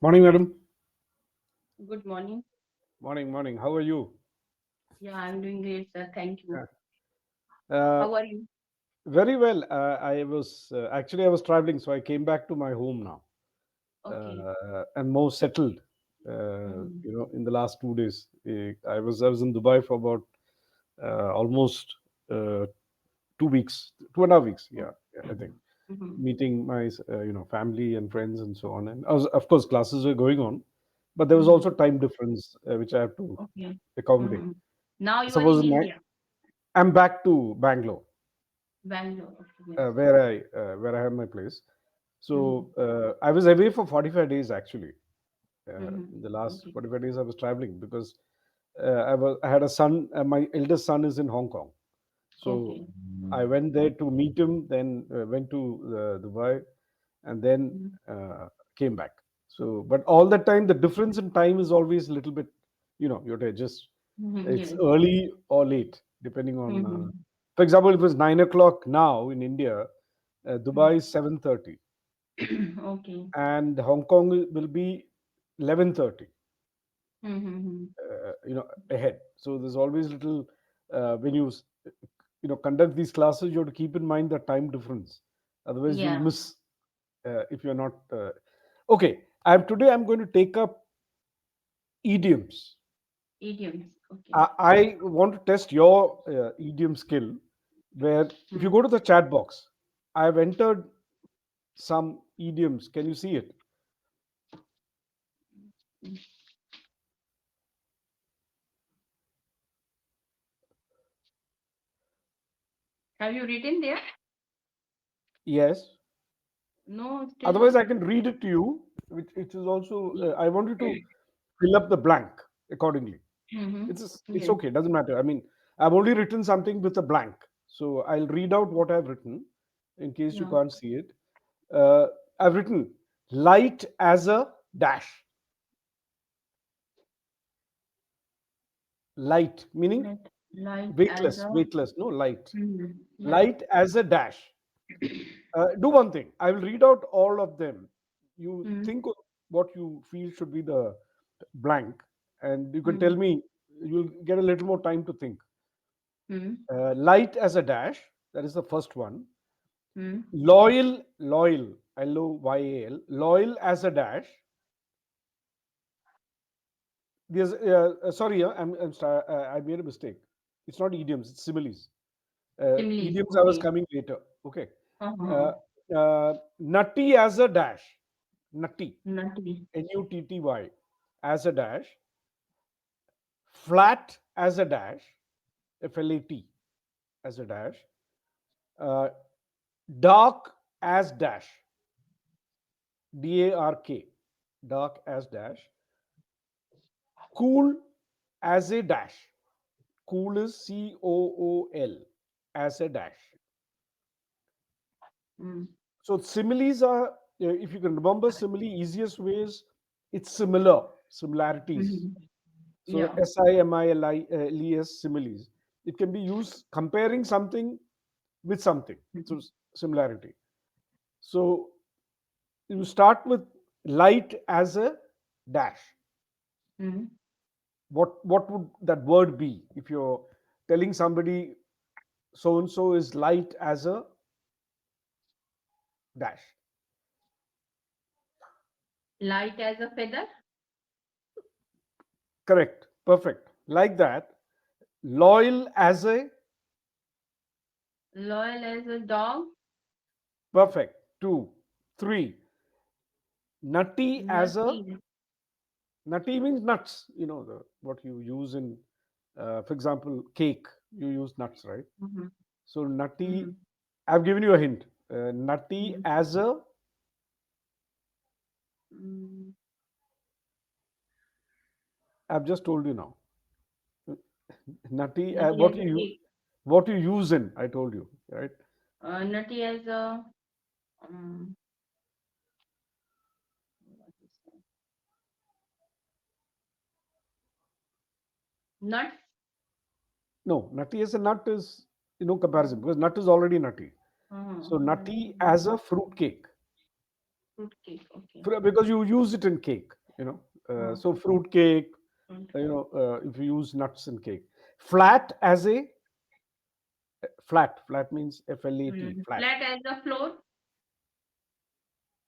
Morning, madam. Good morning. Morning, morning. How are you? Yeah, I'm doing great, sir. Thank you. Yeah. Uh, How are you? Very well. I was actually I was traveling, so I came back to my home now, Okay. and more settled. Mm-hmm. In the last 2 days, I was in Dubai for about almost uh, 2 weeks, 2.5 weeks. Yeah, yeah, I think Mm-hmm. meeting my family and friends and so on. And of course, classes were going on, but there was also Mm-hmm. time difference which I have to Okay. accommodate. Mm-hmm. Now you are Suppose in India, I'm back to Bangalore, Bangalore. Okay, yes. where I have my place. Mm-hmm. So I was away for 45 days actually. Mm-hmm. In the last Okay. 45 days, I was traveling because I had a son. My eldest son is in Hong Kong, so Okay. I went there to meet him. Then went to Dubai, and then Mm-hmm. uh, came back. So, but all the time, the difference in time is always a little bit. You have to adjust. Mm-hmm. It's Yes. early or late, depending on. Mm-hmm. For example, it was 9 o'clock now in India. Dubai is 7:30, Okay. and Hong Kong will be 11:30. Mm-hmm. Ahead. So there's always little when conduct these classes, you have to keep in mind the time difference. Otherwise, you'll Yeah. miss if you're not. Okay, I'm going to take up idioms. Idioms. Okay. I want to test your idiom skill. Where if you Mm. go to the chat box, I've entered some idioms. Can you see it? Have you written there? Yes. No, still. Otherwise, I can read it to you, which is also. I want you to fill up the blank accordingly. Mm-hmm. It's Yes. okay. Doesn't matter. I mean, I've only written something with a blank, so I'll read out what I've written, in case you Yeah. can't see it. Uh, I've written light as a dash. Light meaning Light, light as weightless. a. Weightless. No light. Mm-hmm. Yeah. Light as a dash. Do one thing. I will read out all of them. You Mm-hmm. think of what you feel should be the blank, and you can tell Mm-hmm. me. You'll get a little more time to think. Mm-hmm. Light as a dash. That is the first one. Mm-hmm. Loyal, loyal, Loyal, loyal as a dash. There's, sorry, I made a mistake. It's not idioms, it's similes. Similes. Idioms I was Okay. coming later. Okay. Uh-huh. Uh, Nutty as a dash. Nutty, Nutty. Nutty, as a dash. Flat as a dash, FLAT as a dash. Uh, Dark as dash, DARK, dark as dash. Cool as a dash. Cool is COOL as a dash. Mm. So similes are, if you can remember simile, easiest ways, it's similar, similarities. Mm-hmm. So Yeah. SIMILES, similes. It can be used comparing something with something. So similarity. So you start with light as a dash. Mm-hmm. What would that word be if you're telling somebody so and so is light as a dash? Light as a feather. Correct. Perfect. Like that. Loyal as a Loyal as a dog. perfect. Two. Three. Nutty as a Nutty. nutty means nuts. What you use in, for example, cake. You use nuts, right? Mm-hmm. So nutty. Mm-hmm. I've given you a hint. Nutty Mm-hmm. as a Mm. I've just told you now. Nutty. Nutty as a cake. What you use in. I told you, right? Nutty as a um, what is that? Nuts. No, nutty as a nut is comparison because nut is already nutty. Uh-huh. So nutty Nutty. as a fruit cake. Fruit cake. Okay. Because you use it in cake, you know. Oh, So fruit cake, fruit you cake. know, if you use nuts in cake. Flat as a flat. Flat means FLAT. Flat. Flat as the floor.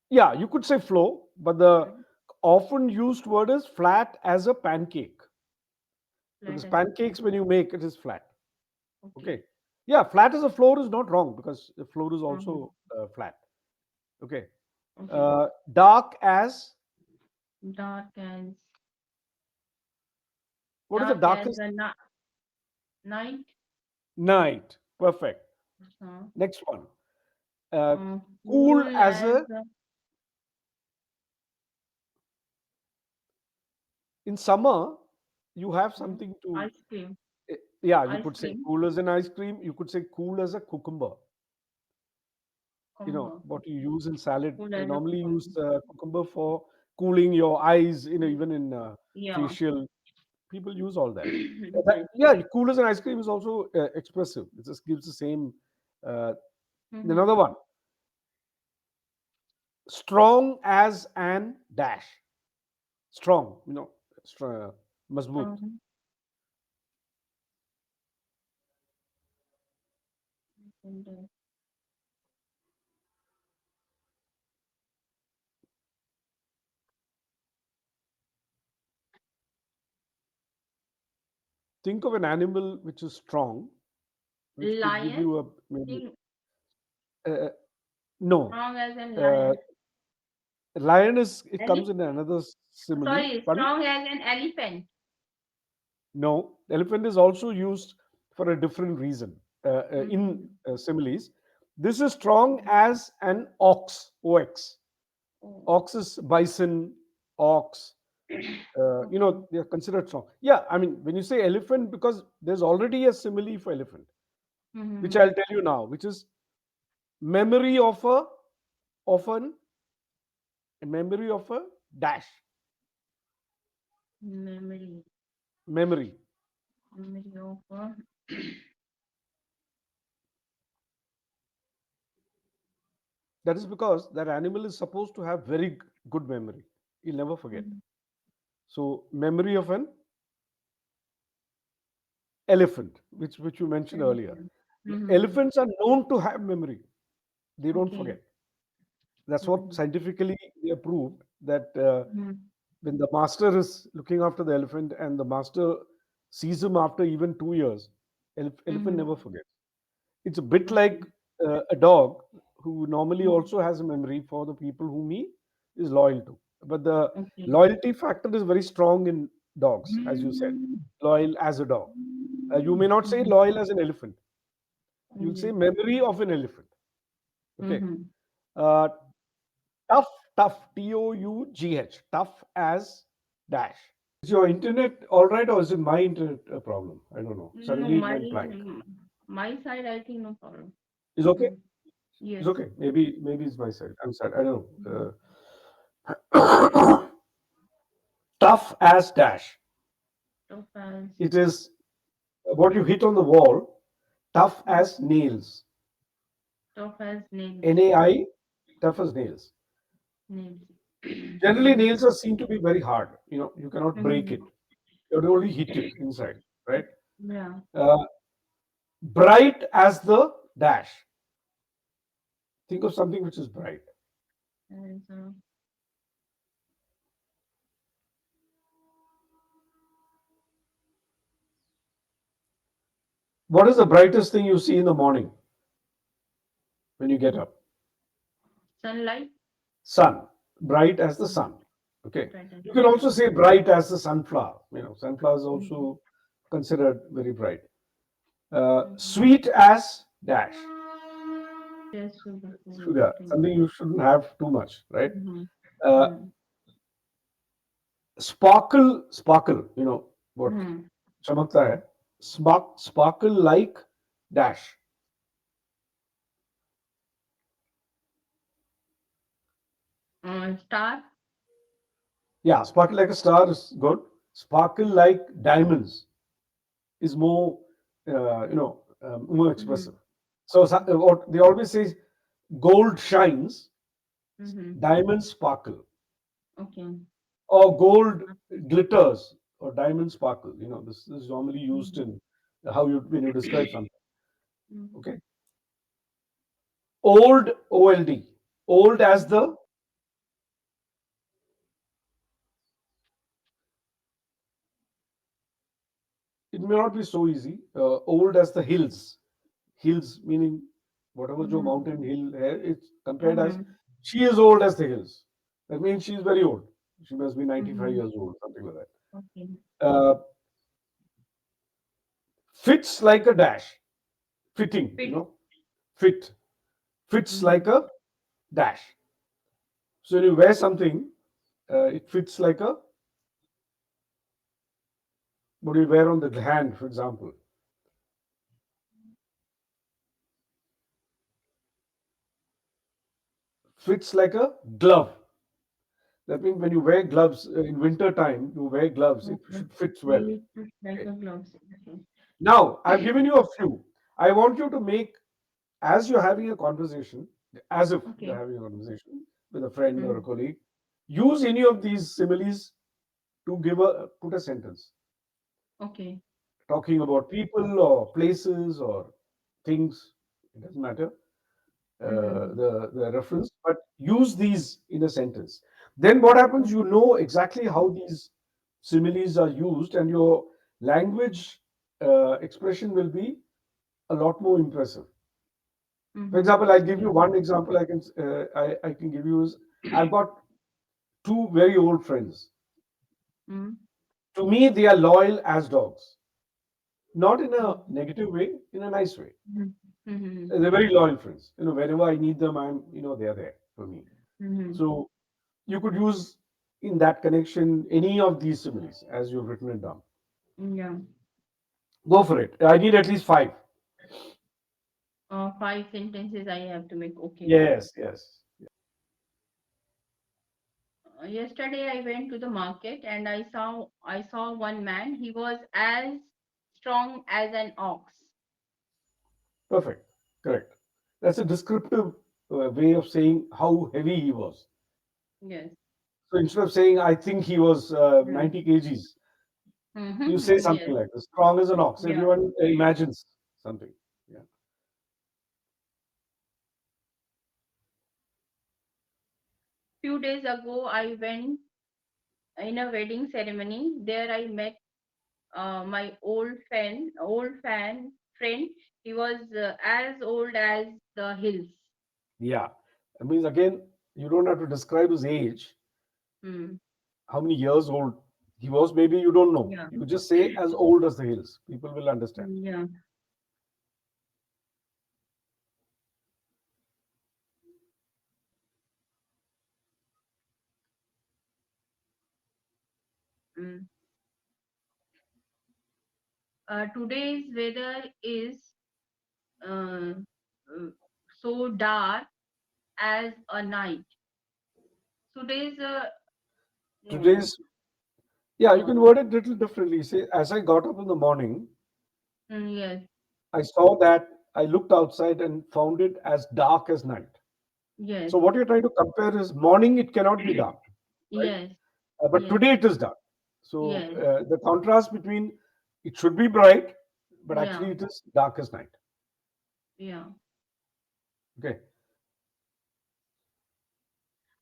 Yeah, you could say flow, but the Mhm. often used word is flat as a pancake, Flat because as a pancakes when you make it is flat. okay. Okay. Yeah, flat as a floor is not wrong because the floor is Mm-hmm. also flat. Okay. Okay. Dark as, Dark as what is the darkest? the night. Night. Perfect. Uh, Next one. Uh, cool cool as as a, in summer, you have something to, ice cream. yeah, you Ice could say cream. cool as an ice cream. You could say cool as a cucumber. You know, Cucumber. what you use in salad. Cool You as a normally use cucumber. cucumber for cooling your eyes, you know, even in Yeah. facial. People use all that. Yeah, cool as an ice cream is also expressive. It just gives the same. Uh, Mm-hmm. another one, strong as an dash. Strong, you know, mazboot. Strong. And, Think of an animal which is strong, which could give lion. you a maybe. Think Uh, no, strong as a uh, lion. lion is, it comes Ele- in another simile. Sorry, Pardon? strong as an elephant. No, elephant is also used for a different reason in Mm-hmm. similes. This is strong as an ox. Ox. Oh, Ox is bison, ox. You okay. know, they are considered strong. Yeah, I mean, when you say elephant, because there's already a simile for elephant, which Mm-hmm. I'll tell you now, which is memory of a memory of a dash. Memory. Memory. Memory of That is because that animal is supposed to have very good memory. He'll never forget. Mhm. So, memory of an elephant, which you mentioned earlier. Elephant. Mm-hmm. Elephants are known to have memory. They don't Okay. forget. That's what Mm-hmm. scientifically they have proved, that Mm-hmm. when the master is looking after the elephant and the master sees him after even 2 years, elephant Mm-hmm. never forgets. It's a bit Okay. like a dog who normally Mm-hmm. also has a memory for the people whom he is loyal to. But the Okay. loyalty factor is very strong in dogs, as you said, loyal as a dog. You may not say Mm-hmm. loyal as an elephant. You'll say Okay. memory of an elephant. Okay. Mm-hmm. Uh, tough, tough, Tough, tough as dash. Is your internet all right, or is it my internet problem? I don't know. No, Suddenly it went blank. my side, I think no problem. Is okay? It's Yes. okay. Maybe it's my side. I'm sorry. I don't Mm-hmm. know. Tough as dash. Topaz. It is what you hit on the wall. Tough Mm-hmm. as nails. Topaz nails. NAI. Tough as nails. Nails. Generally, Mm-hmm. nails are seen to be very hard. You know, you cannot break Mm-hmm. it. You can only hit it inside, right? Yeah. Uh, bright as the dash. Think of something which is bright. And What is the brightest thing you see in the morning when you get up? sunlight. Sun. Bright as the Mm-hmm. sun. Okay. Bright as You the can sun. also say bright as the sunflower. You know, sunflower is Mm-hmm. also considered very bright. Mm-hmm. Sweet as dash. Yes, sugar. Sugar. Drink. Something you shouldn't have too much, right? Mm-hmm. Uh, sparkle. Sparkle. You know what? Mm-hmm. चमकता है. Sparkle like dash. Star. Yeah, sparkle like a star is good. Sparkle like diamonds is more, more Mm-hmm. expressive. So what they always say, gold shines, Mm-hmm. Diamonds sparkle, Okay. or gold glitters, or diamond sparkle. This is normally used Mm-hmm. in how you when you describe something. Mm-hmm. Okay. Old, old, old as Mm-hmm. the, it may not be so easy. Old as the hills. Hills meaning whatever जो Mm-hmm. mountain hill है, it's compared as Mm-hmm. she is old as the hills. That means she is very old. She must be 95 Mm-hmm. years old, something like Okay. that. Fits like a dash. Fitting, Fit. fit. Fits like Mm-hmm. a dash. So when you wear something, it fits like a, what do you wear on the hand, for example? Fits like a glove. That means when you wear gloves in winter time, you wear gloves. It Okay. should fit well. It looks like Okay. a gloves. Okay. Now I've given you a few. I want you to make, as you're having a conversation, as if you're Okay. having a conversation with a friend or a Mm-hmm. colleague, use any of these similes to give a put a sentence Okay. talking about people or places or things. It doesn't matter Mm-hmm. the reference, but use these in a sentence. Then what happens? You Okay. know exactly how these similes are used, and your language expression will be a lot more impressive. For Mm-hmm. example, I'll give you Yeah. one example. I can give you is, I've got two very old friends. Mm-hmm. To me, they are loyal as dogs, not in a Mm-hmm. negative way, in a nice way. Mm-hmm. They're very loyal friends. Whenever I need them, they're there for me. Mm-hmm. So you could use in that connection any of these similes as you've written it down. Yeah. Go for it. I need at least five. Five sentences I have to make. Okay. Yes, yes. Yesterday I went to the market and I saw one man. He was as strong as an ox. Perfect. Correct. That's a descriptive way of saying how heavy he was. Yes. So instead of saying, I think he was Mm. 90 kgs, you say Mm-hmm. something Yes. like this, strong as an ox. Yeah. Everyone imagines something. Yeah. Few days ago I went in a wedding ceremony. There I met my old friend. He was as old as the hills. Yeah. That means, again, you don't have to describe his age, Mm. how many years old he was, maybe you don't know. Yeah. You just say as old as the hills. People will understand. Yeah. Mm. Today's weather is uh, uh, so dark as a night. Today's no. Today's, yeah, you Uh, can word it a little differently. Say, as I got up in the morning, yes. I saw that I looked outside and found it as dark as night. Yes. So what you're trying to compare is morning, it cannot be dark, right? Yes. But Yes. today it is dark. So Yes. the contrast between, it should be bright, but Yeah. actually it is dark as night. Yeah. Okay.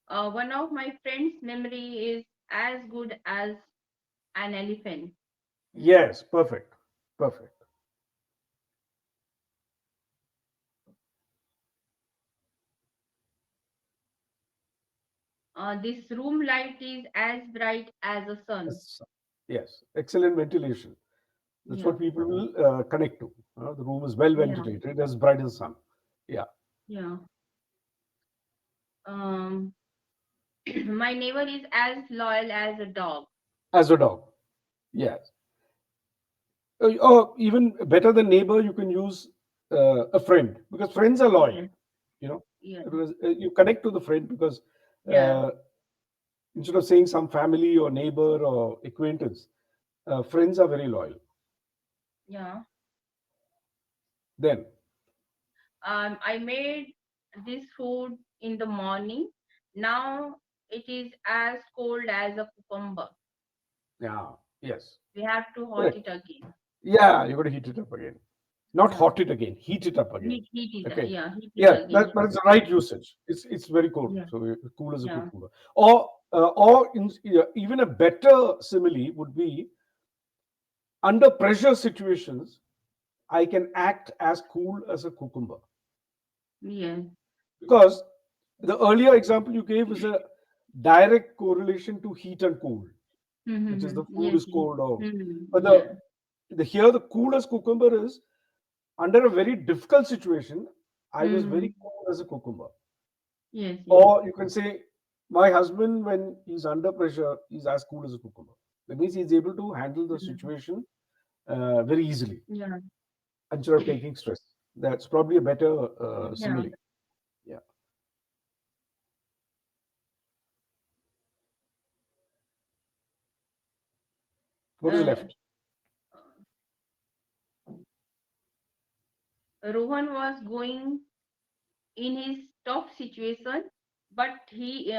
One of my friend's memory is as good as an elephant. Yes, perfect. Perfect. This room light is as bright as the sun. Yes. Yes. Excellent ventilation. That's Yeah. what people will connect to. The room is well Yeah. ventilated, as bright as the sun. Yeah. Yeah. Um, my neighbor is as loyal as a dog. As a dog. Yes. Or even better than neighbor, you can use a friend, because friends are loyal. Yes. You know, Yeah. because you connect to the friend, because Yeah. uh, instead of saying some family or neighbor or acquaintance, friends are very loyal. Yeah. Then, I made this food in the morning. Now it is as cold as a cucumber. Yeah. Yes. We have to hot Correct. it again. Yeah, you got to heat it up again. Not Yeah. hot it again. Heat it up again. Heat it. Okay. Yeah, heat it Yeah, again. but it's the right usage. It's very cold. Yeah. So cool as a Yeah. cucumber. Or even a better simile would be under pressure situations. I can act as cool as a cucumber Yeah. because the earlier example you gave is a direct correlation to heat and cold, which is the food Yes. is cold or but Yeah. the here the cool as cucumber is under a very difficult situation. I was very Hmm. cool as a cucumber. Yes. Yes. Or you can say, my husband, when he's under pressure, he's as cool as a cucumber. That means he's able to handle the Mhm. situation very easily Yeah. instead of taking stress. That's probably a better Yeah. simile. Yeah. What is Uh, left? Rohan was going in his tough situation, but he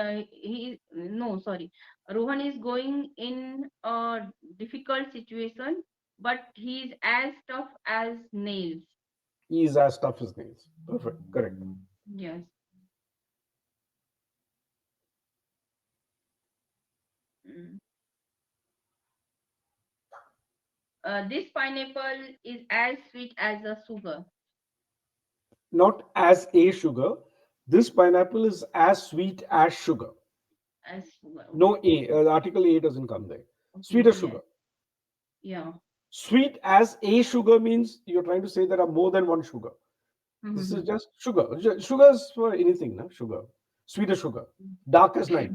no, sorry, Rohan is going in a difficult situation, but he is as tough as nails. He's as tough as nails. Perfect. Correct. Yes. Mm. This pineapple is as sweet as a sugar. Not as a sugar. This pineapple is as sweet as sugar. As sugar. No Okay. A. Article A doesn't come there. Sweet Okay. as sugar. Yes. Yeah. Sweet as a sugar means you're trying to say there are more than one sugar. This is Mm-hmm. just sugar. Sugar is for anything, no? Sugar. Sweet as sugar. Dark as night.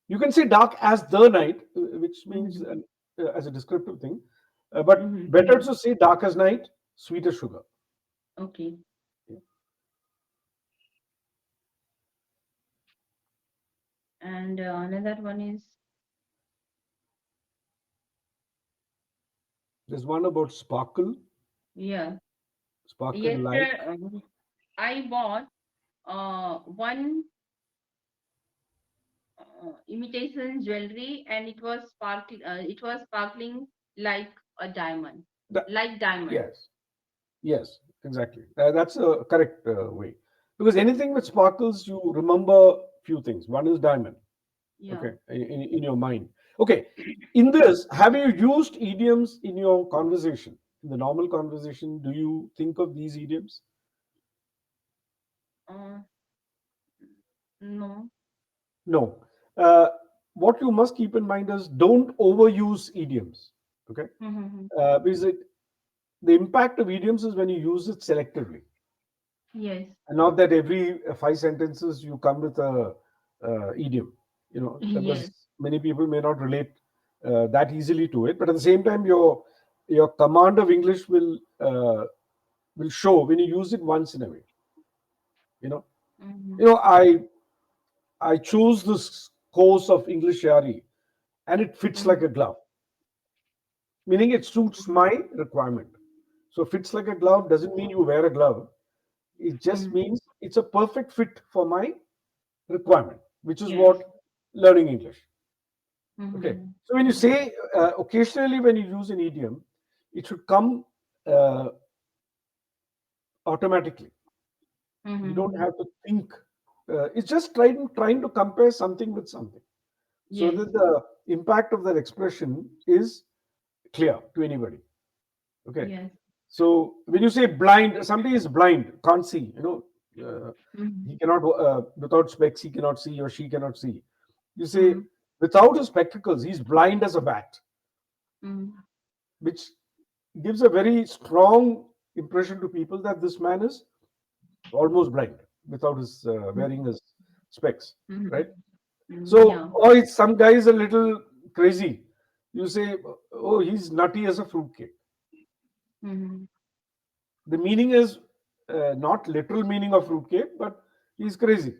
You can say dark as the night, which means Mm-hmm. as a descriptive thing. But Mm-hmm. better to say dark as night, sweet as sugar. Okay. And another one is, There's one about sparkle, yeah. sparkle like. Yesterday, I bought one imitation jewelry, and it was sparkling like a diamond, That, like diamond. yes, yes, exactly. That's a correct way. Because anything with sparkles, you remember few things. One is diamond. Yeah. Okay, in your mind. Okay, in this, have you used idioms in your conversation? In the normal conversation, do you think of these idioms? uh, no. No. Uh, what you must keep in mind is don't overuse idioms. Okay, Mm-hmm. because the impact of idioms is when you use it selectively, Yes. and not that every five sentences you come with a idiom. Because Yes. many people may not relate that easily to it. But at the same time, your command of English will show when you use it once in a way. You know, Mm-hmm. you know, I chose this course of EnglishYaari, and it fits like Mm-hmm. a glove, meaning it suits my requirement. So fits like a glove doesn't mean you wear a glove. It just Mm-hmm. means it's a perfect fit for my requirement, which is Yes. what learning English. Okay. Mm-hmm. So when you say occasionally when you use an idiom, it should come uh, automatically. You don't Mm-hmm. have to think. It's just trying to compare something with something, so Yes. that the impact of that expression is clear to anybody. Okay. Yes. So when you say blind, somebody is blind, can't see. Mm-hmm. He cannot without specs. He cannot see or she cannot see. You say Mm-hmm. without his spectacles, he's blind as a bat, Mm-hmm. which gives a very strong impression to people that this man is almost blind without his wearing his specs, right? Mm-hmm. So, Yeah. or it's some guy is a little crazy. You say, oh, he's nutty as a fruitcake. Mm-hmm. The meaning is not literal meaning of fruitcake, but he's crazy.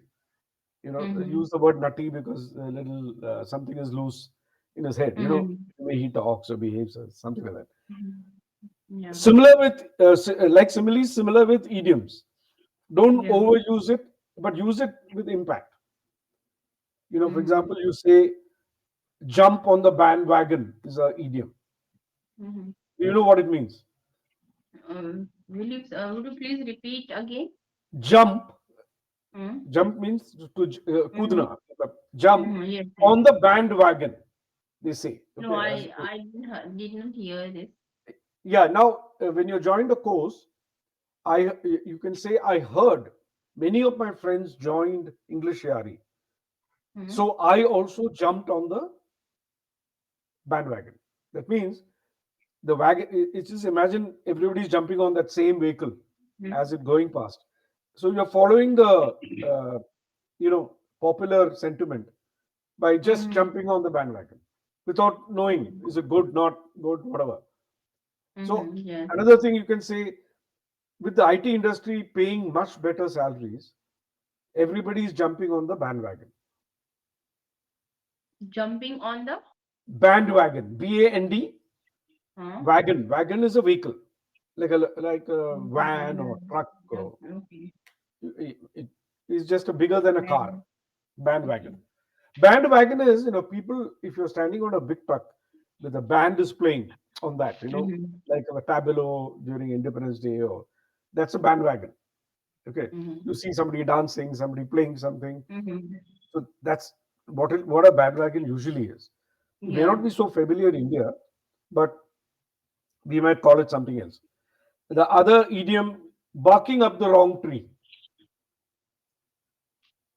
Mm-hmm. Use the word nutty because a little something is loose in his head. Mm-hmm. The way he talks or behaves, or something like that. Yeah. Similar with like similes, similar with idioms. Don't Yeah. overuse it, but use it with impact. For Mm-hmm. example, you say jump on the bandwagon is a idiom. Mm-hmm. Do you know what it means? Would you please repeat again? Jump. Mm-hmm. Jump means to Mm-hmm. kudna. Jump Mm-hmm. Yes, yes. on the bandwagon. They say. No, Okay. I did not hear this. Yeah. Now, when you join the course, you can say I heard many of my friends joined EnglishYaari. Mm-hmm. So I also jumped on the bandwagon. That means the wagon. It's just imagine everybody's jumping on that same vehicle as it going past. So you're following the popular sentiment by just Mm-hmm. jumping on the bandwagon without knowing is it good, not good, whatever. So Mm-hmm. Yes. another thing you can say, with the IT industry paying much better salaries, everybody is jumping on the bandwagon. Jumping on the Bandwagon, BAND, huh? wagon. Wagon is a vehicle, like a van or truck, or Okay. it is just a bigger than a car. Then Bandwagon. okay. Bandwagon is, people, if you're standing on a big truck with a band is playing on that, Mm-hmm. like a tableau during Independence Day, or that's a bandwagon. Okay. Mm-hmm. You see somebody dancing, somebody playing something. Mm-hmm. So that's what a bandwagon usually is. It may not Yeah. be so familiar in India, but we might call it something else. The other idiom, barking up the wrong tree.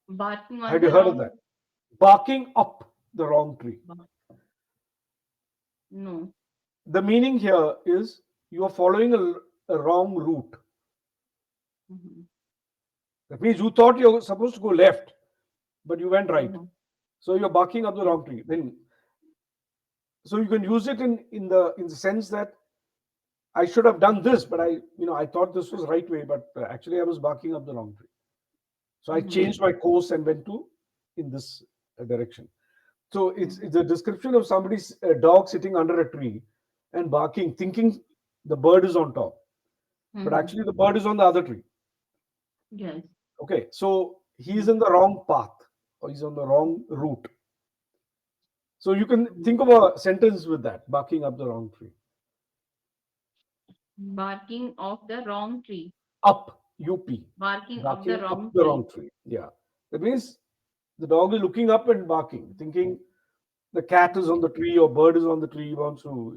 Barking on Had you the heard of wrong. that? Barking up the wrong tree. No. The meaning here is you are following a wrong route. Mm-hmm. That means you thought you were supposed to go left, but you went right. Uh-huh. So you're barking up the Yes. wrong tree. Then, so you can use it in the sense that I should have done this, but I thought this was right way, but actually I was barking up the wrong tree. So I Mm-hmm. changed my course and went to in this direction. So it's a description of somebody's dog sitting under a tree and barking, thinking the bird is on top, but Mm-hmm. actually the bird is on the other tree. Yes. Okay, so he's Mm-hmm. in the wrong path, or he's on the wrong route. So you can think of a sentence with that, barking up the wrong tree. Barking of the wrong tree. Up, UP, Barking of the barking up wrong the tree. wrong tree. Yeah. That means the dog is looking up and barking, thinking the cat is on the tree or bird is on the tree, he wants to,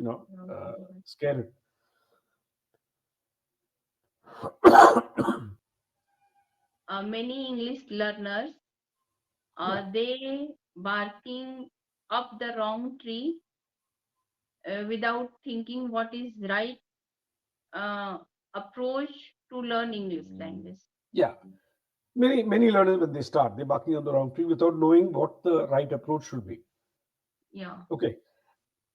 scare it. Many English learners, Yeah. they barking up the wrong tree without thinking what is right uh, approach to learn English language. Yeah. Many learners, when they start, they're barking on the wrong tree without knowing what the right approach should be. Yeah. Okay.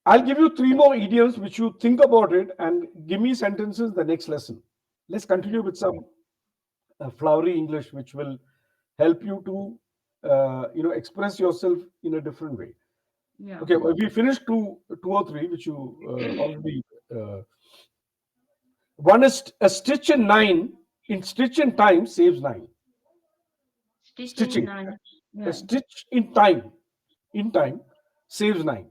I'll give you three more idioms which you think about it and give me sentences the next lesson. Let's continue Yeah. with some flowery English which will help you to express yourself in a different way. Yeah. Okay, well, we finished two or three which you already. One is a stitch in nine in stitch in time saves nine. Stitching Stitching, nine. a Yeah. stitch in time saves nine.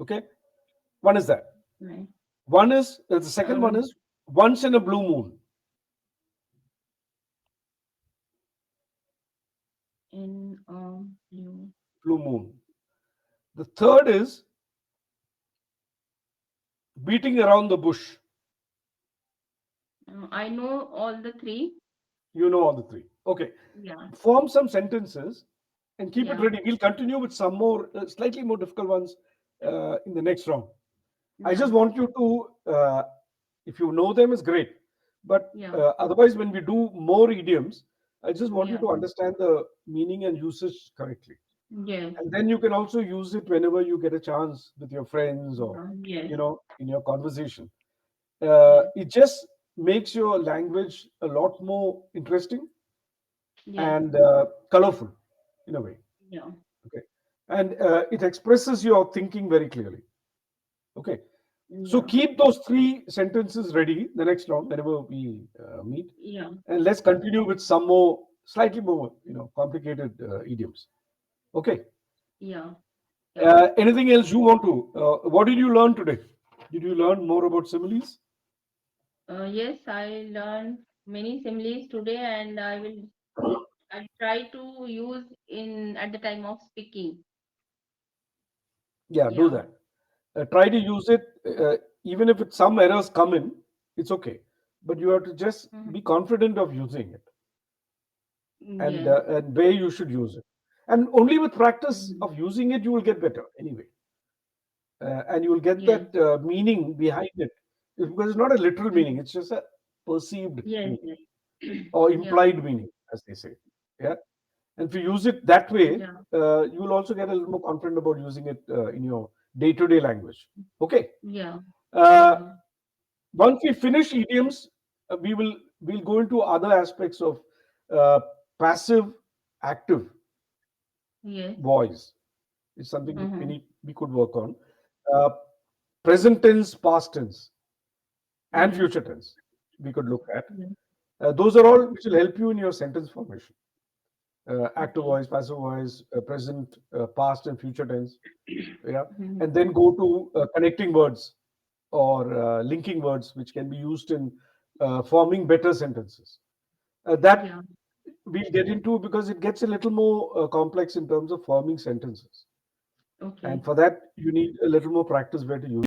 Okay, one is that. Right. One is the second Uh, one is once in a blue moon. in blue. Blue moon. The third is beating around the bush. I know all the three. You know all the three. Okay. Yeah. Form some sentences and keep it Yeah. ready. We'll continue with some more, slightly more difficult ones in the next round. I Yeah. just want you to, if you know them, is great. But Yeah. otherwise, when we do more idioms, I just want you Yeah. to understand the meaning and usage correctly. Yes. And then you can also use it whenever you get a chance with your friends or, Yes. in your conversation. Yes. It just makes your language a lot more interesting Yes. and colorful in a way. Yeah. Okay. And it expresses your thinking very clearly. Okay. So Yeah. keep those three sentences ready the next round whenever we meet, Yeah. and let's continue with some more, slightly more, complicated idioms. Okay. Yeah. Yeah. Anything else you want to? What did you learn today? Did you learn more about similes? Yes, I learned many similes today, and I try to use in at the time of speaking. Yeah, do Yeah. that. Try to use it, even if some errors come in, it's okay. But you have to just Mhm. be confident of using it, Yes. and where you should use it. And only with practice Mhm. of using it, you will get better anyway. And you will get Yes. that meaning behind it. Because it's not a literal meaning, Mhm. it's just a perceived Yes. meaning Yes. or Yeah. implied meaning, as they say. Yeah. And if you use it that way, Yeah. you will also get a little more confident about using it in your day-to-day language. Okay. Yeah. Uh, Yeah. Once we finish idioms, we'll go into other aspects of uh, passive, active Yes. voice. It's something Mhm. we could work on. Uh, Present tense, past tense, and Mhm. future tense. We could look at. Yeah. Those are all which will help you in your sentence formation. Active Okay. voice, passive voice, present, past, and future tense. Yeah, Mhm. and then go to connecting words or linking words, which can be used in forming better sentences. That Yeah. we'll get into because it gets a little more complex in terms of forming sentences. And Okay. for that, you need a little more practice where to use.